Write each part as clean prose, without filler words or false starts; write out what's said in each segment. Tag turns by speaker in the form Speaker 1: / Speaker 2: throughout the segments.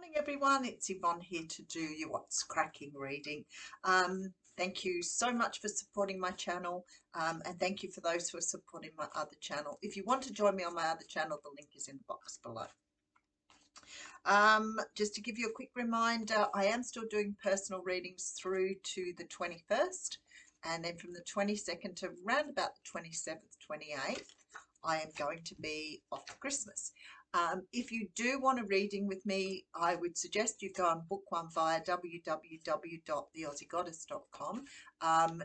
Speaker 1: Morning everyone, it's Yvonne here to do your What's Cracking reading. Thank you so much for supporting my channel, and thank you for those who are supporting my other channel. If you want to join me on my other channel, the link is in the box below. Just to give you a quick reminder, I am still doing personal readings through to the 21st, and then from the 22nd to around about the 27th, 28th, I am going to be off for Christmas. If you do want a reading with me, I would suggest you go and book one via www.theaussiegoddess.com.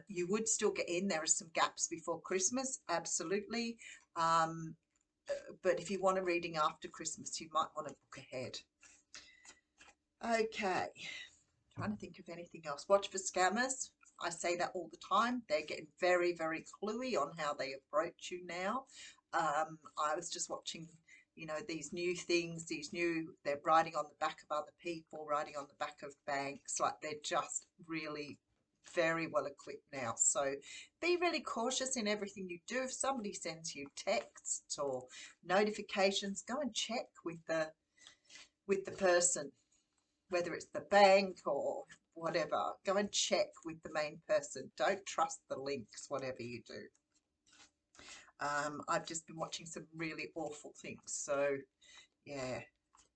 Speaker 1: You would still get in. There are some gaps before Christmas, absolutely. But if you want a reading after Christmas, you might want to book ahead. Okay, trying to think of anything else. Watch for scammers. I say that all the time. They're getting very, very cluey on how they approach you now. I was just watching, you know, these new things, they're writing on the back of other people, writing on the back of banks, like they're just really very well equipped now. So be really cautious in everything you do. If somebody sends you texts or notifications, go and check with the person, whether it's the bank or whatever. Go and check with the main person. Don't trust the links, whatever you do. I've just been watching some really awful things. So, yeah,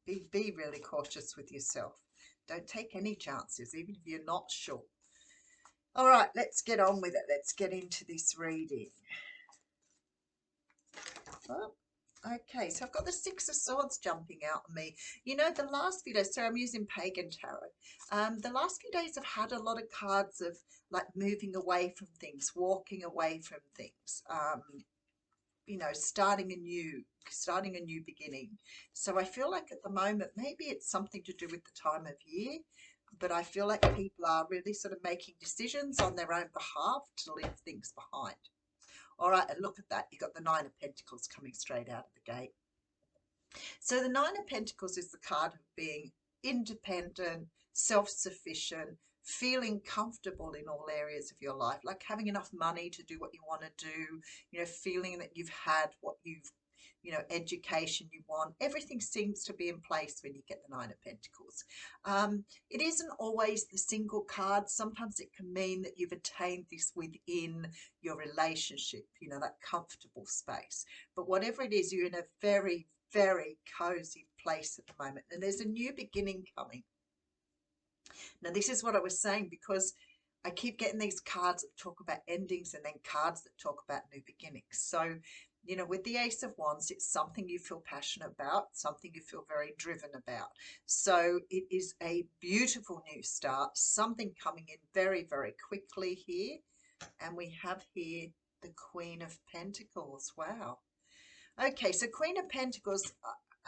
Speaker 1: be really cautious with yourself. Don't take any chances, even if you're not sure. All right, let's get on with it. Let's get into this reading. Oh, okay, so I've got the Six of Swords jumping out on me. You know, the last few days, so I'm using Pagan Tarot. The last few days I've had a lot of cards of like moving away from things, walking away from things. You know, starting a new beginning. So I feel like at the moment maybe it's something to do with the time of year, but I feel like people are really sort of making decisions on their own behalf to leave things behind. All right, and look at that, you've got the Nine of Pentacles coming straight out of the gate. So the Nine of Pentacles is the card of being independent, self-sufficient, feeling comfortable in all areas of your life, like having enough money to do what you want to do, you know, feeling that you've had what you've, you know, education you want. Everything seems to be in place when you get the Nine of Pentacles. It isn't always the single card. Sometimes it can mean that you've attained this within your relationship, you know, that comfortable space. But whatever it is, you're in a very, very cozy place at the moment, and there's a new beginning coming. Now, this is what I was saying, because I keep getting these cards that talk about endings and then cards that talk about new beginnings. So, you know, with the Ace of Wands, it's something you feel passionate about, something you feel very driven about. So it is a beautiful new start, something coming in very, very quickly here. And we have here the Queen of Pentacles. Wow. Okay, so Queen of Pentacles,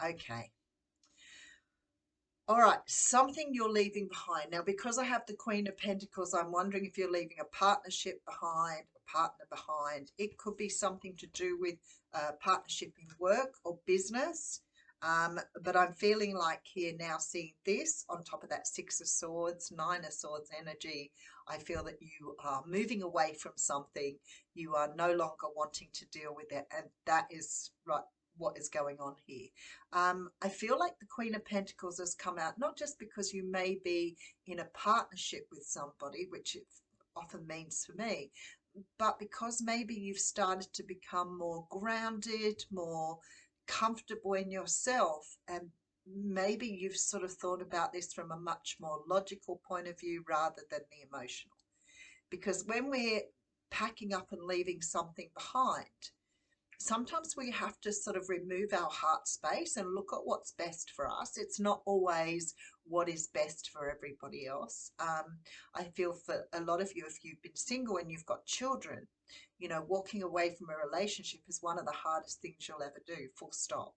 Speaker 1: okay. All right, something you're leaving behind. Now, because I have the Queen of Pentacles, I'm wondering if you're leaving a partnership behind, a partner behind. It could be something to do with partnership in work or business. But I'm feeling like here now, seeing this on top of that Six of Swords, Nine of Swords energy, I feel that you are moving away from something. You are no longer wanting to deal with it. And that is right, what is going on here. I feel like the Queen of Pentacles has come out, not just because you may be in a partnership with somebody, which it often means for me, but because maybe you've started to become more grounded, more comfortable in yourself, and maybe you've sort of thought about this from a much more logical point of view rather than the emotional. Because when we're packing up and leaving something behind, sometimes we have to sort of remove our heart space and look at what's best for us. It's not always what is best for everybody else. I feel for a lot of you, if you've been single and you've got children, you know, walking away from a relationship is one of the hardest things you'll ever do, full stop.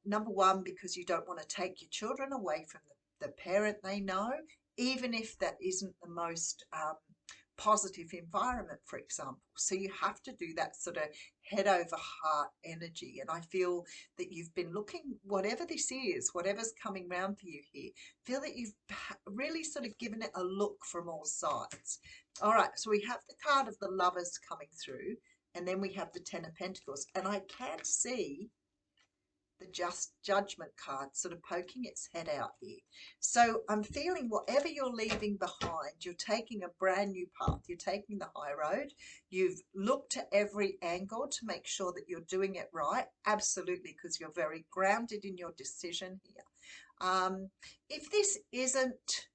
Speaker 1: Number one, because you don't want to take your children away from the parent they know, even if that isn't the most positive environment, for example. So you have to do that sort of head over heart energy. And I feel that you've been looking, whatever this is, whatever's coming round for you here, feel that you've really sort of given it a look from all sides. All right, so we have the card of the Lovers coming through, and then we have the Ten of Pentacles. And I can see the just judgment card sort of poking its head out here. So I'm feeling whatever you're leaving behind, you're taking a brand new path. You're taking the high road. You've looked at every angle to make sure that you're doing it right. Absolutely, because you're very grounded in your decision here. If this isn't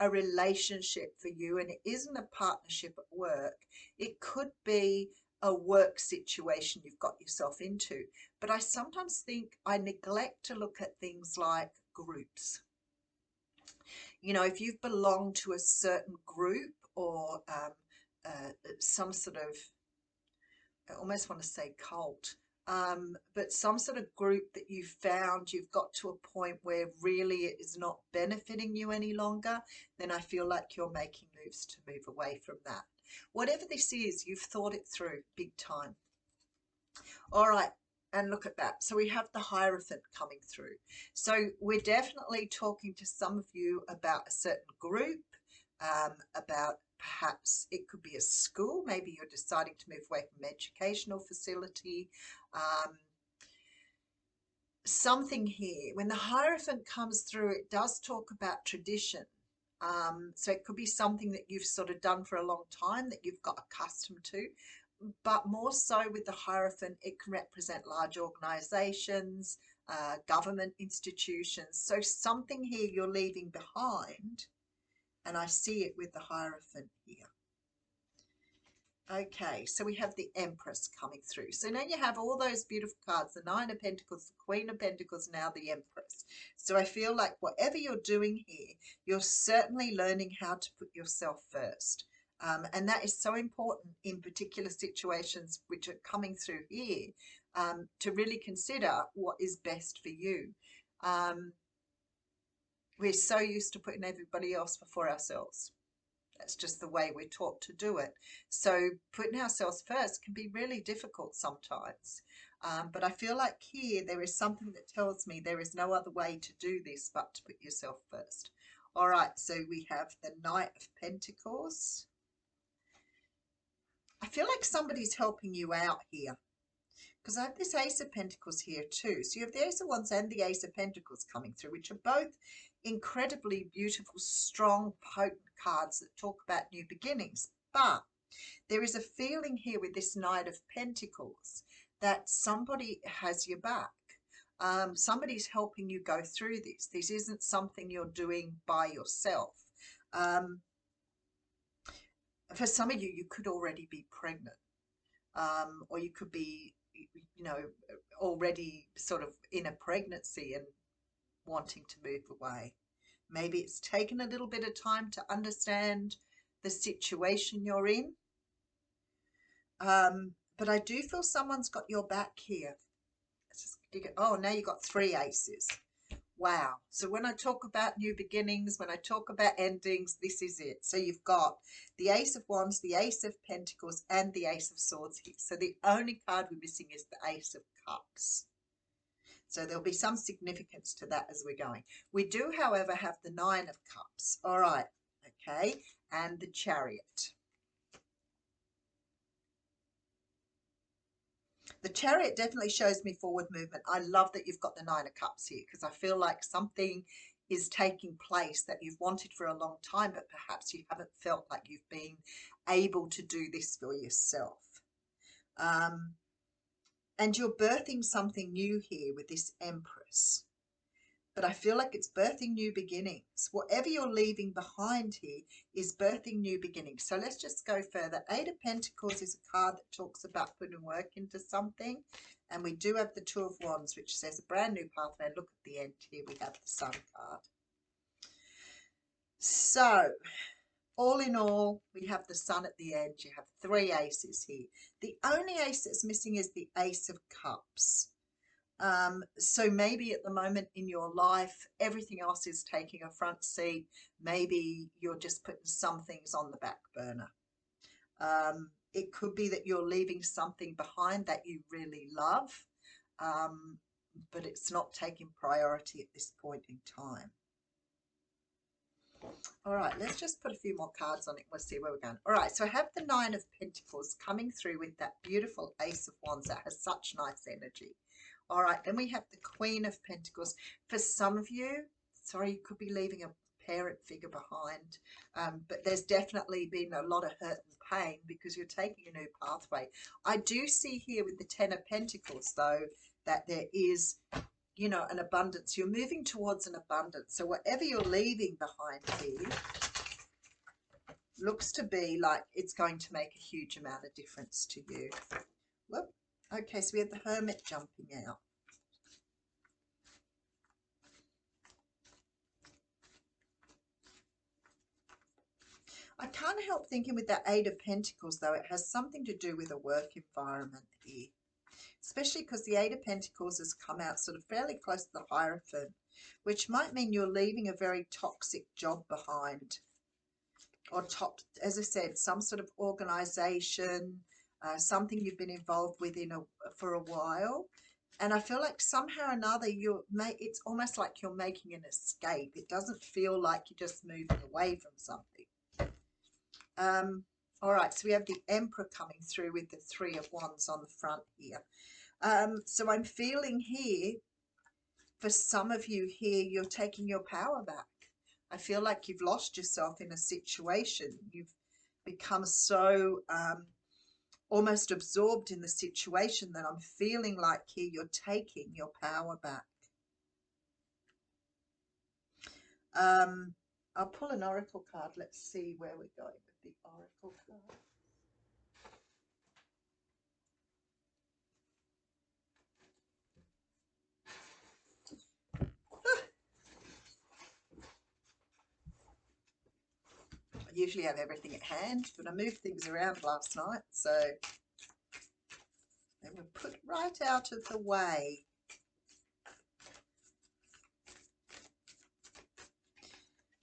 Speaker 1: a relationship for you and it isn't a partnership at work, it could be a work situation you've got yourself into. But I sometimes think I neglect to look at things like groups. You know, if you've belonged to a certain group or some sort of, I almost want to say cult, but some sort of group that you found you've got to a point where really it is not benefiting you any longer, then I feel like you're making moves to move away from that. Whatever this is, you've thought it through big time. All right, and look at that. So we have the Hierophant coming through. So we're definitely talking to some of you about a certain group, about perhaps it could be a school. Maybe you're deciding to move away from an educational facility. Something here. When the Hierophant comes through, it does talk about tradition. So it could be something that you've sort of done for a long time that you've got accustomed to. But more so with the Hierophant, it can represent large organizations, government institutions. So something here you're leaving behind, and I see it with the Hierophant here. Okay, so we have the Empress coming through. So now you have all those beautiful cards, the Nine of Pentacles, the Queen of Pentacles, now the Empress. So I feel like whatever you're doing here, you're certainly learning how to put yourself first. And that is so important in particular situations which are coming through here, to really consider what is best for you. We're so used to putting everybody else before ourselves. That's just the way we're taught to do it. So putting ourselves first can be really difficult sometimes. But I feel like here there is something that tells me there is no other way to do this but to put yourself first. All right, so we have the Knight of Pentacles. I feel like somebody's helping you out here, because I have this Ace of Pentacles here too. So you have the Ace of Wands and the Ace of Pentacles coming through, which are both incredibly beautiful, strong, potent cards that talk about new beginnings. But there is a feeling here with this Knight of Pentacles that somebody has your back. Somebody's helping you go through this. This isn't something you're doing by yourself. For some of you, you could already be pregnant, or you could be, you know, already sort of in a pregnancy and wanting to move away. Maybe it's taken a little bit of time to understand the situation you're in. But I do feel someone's got your back here. Let's just dig it. Oh, now you've got 3 aces. Wow. So when I talk about new beginnings, when I talk about endings, this is it. So you've got the Ace of Wands, the Ace of Pentacles, and the Ace of Swords here. So the only card we're missing is the Ace of Cups. So there'll be some significance to that as we're going. We do, however, have the Nine of Cups. All right. Okay. And the Chariot. The Chariot definitely shows me forward movement. I love that you've got the Nine of Cups here, because I feel like something is taking place that you've wanted for a long time, but perhaps you haven't felt like you've been able to do this for yourself. And you're birthing something new here with this Empress. But I feel like it's birthing new beginnings. Whatever you're leaving behind here is birthing new beginnings. So let's just go further. Eight of Pentacles is a card that talks about putting work into something. And we do have the Two of Wands, which says a brand new pathway. Look at the end here. We have the Sun card. So all in all, we have the Sun at the end. You have 3 aces here. The only ace that's missing is the Ace of Cups. So maybe at the moment in your life, everything else is taking a front seat. Maybe you're just putting some things on the back burner. It could be that you're leaving something behind that you really love, but it's not taking priority at this point in time. All right, let's just put a few more cards on it. We'll see where we're going. All right, so I have the Nine of Pentacles coming through with that beautiful Ace of Wands that has such nice energy. All right, then we have the Queen of Pentacles. For some of you, sorry, you could be leaving a parent figure behind, but there's definitely been a lot of hurt and pain because you're taking a new pathway. I do see here with the Ten of Pentacles, though, that there is, you know, an abundance. You're moving towards an abundance. So whatever you're leaving behind here looks to be like it's going to make a huge amount of difference to you. Whoop. Okay, so we have the Hermit jumping out. I can't help thinking with that Eight of Pentacles, though, it has something to do with a work environment here, especially because the Eight of Pentacles has come out sort of fairly close to the Hierophant, which might mean you're leaving a very toxic job behind, or as I said, some sort of organization, something you've been involved with for a while. And I feel like somehow or another it's almost like you're making an escape. It doesn't feel like you're just moving away from something. All right, so we have the Emperor coming through with the Three of Wands on the front here. So I'm feeling here, for some of you here, you're taking your power back. I feel like you've lost yourself in a situation. You've become so almost absorbed in the situation that I'm feeling like here you're taking your power back. I'll pull an oracle card. Let's see where we're going with the oracle card. I usually have everything at hand, but I moved things around last night, so they were put right out of the way.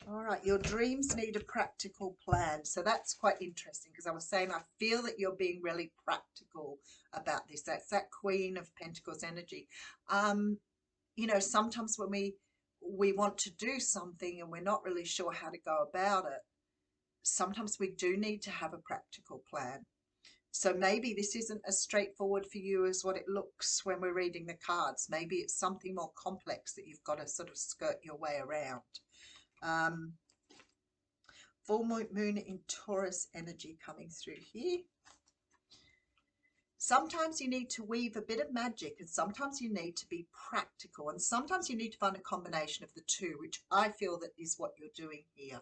Speaker 1: All right, your dreams need a practical plan. So that's quite interesting, because I was saying I feel that you're being really practical about this. That's that Queen of Pentacles energy. You know, sometimes when we want to do something and we're not really sure how to go about it, sometimes we do need to have a practical plan. So maybe this isn't as straightforward for you as what it looks when we're reading the cards. Maybe it's something more complex that you've got to sort of skirt your way around. Full moon in Taurus energy coming through here. Sometimes you need to weave a bit of magic, and sometimes you need to be practical, and sometimes you need to find a combination of the two, which I feel that is what you're doing here.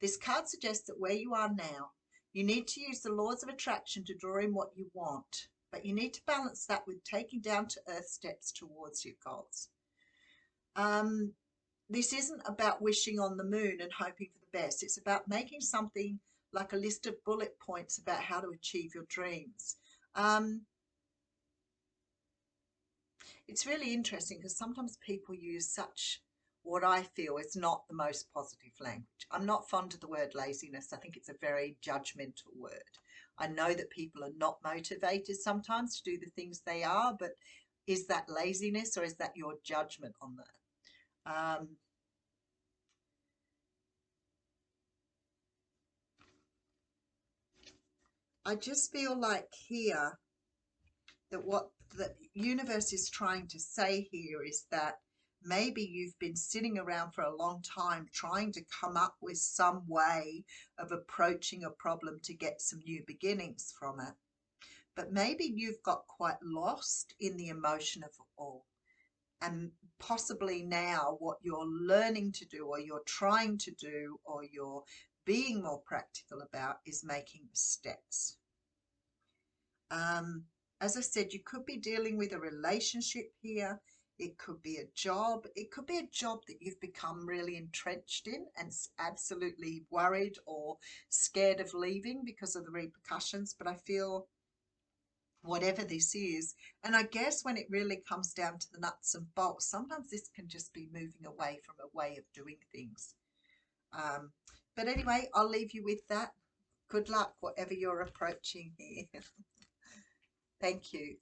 Speaker 1: This card suggests that where you are now, you need to use the laws of attraction to draw in what you want, but you need to balance that with taking down to earth steps towards your goals. This isn't about wishing on the moon and hoping for the best. It's about making something like a list of bullet points about how to achieve your dreams. It's really interesting because sometimes people use such, what I feel is not the most positive language. I'm not fond of the word laziness. I think it's a very judgmental word. I know that people are not motivated sometimes to do the things they are, but is that laziness or is that your judgment on that? I just feel like here that what the universe is trying to say here is that maybe you've been sitting around for a long time trying to come up with some way of approaching a problem to get some new beginnings from it. But maybe you've got quite lost in the emotion of it all. And possibly now what you're learning to do, or you're trying to do, or you're being more practical about is making steps. As I said, you could be dealing with a relationship here. It could be a job. It could be a job that you've become really entrenched in and absolutely worried or scared of leaving because of the repercussions. But I feel whatever this is, and I guess when it really comes down to the nuts and bolts, sometimes this can just be moving away from a way of doing things. But anyway, I'll leave you with that. Good luck, whatever you're approaching here. Thank you.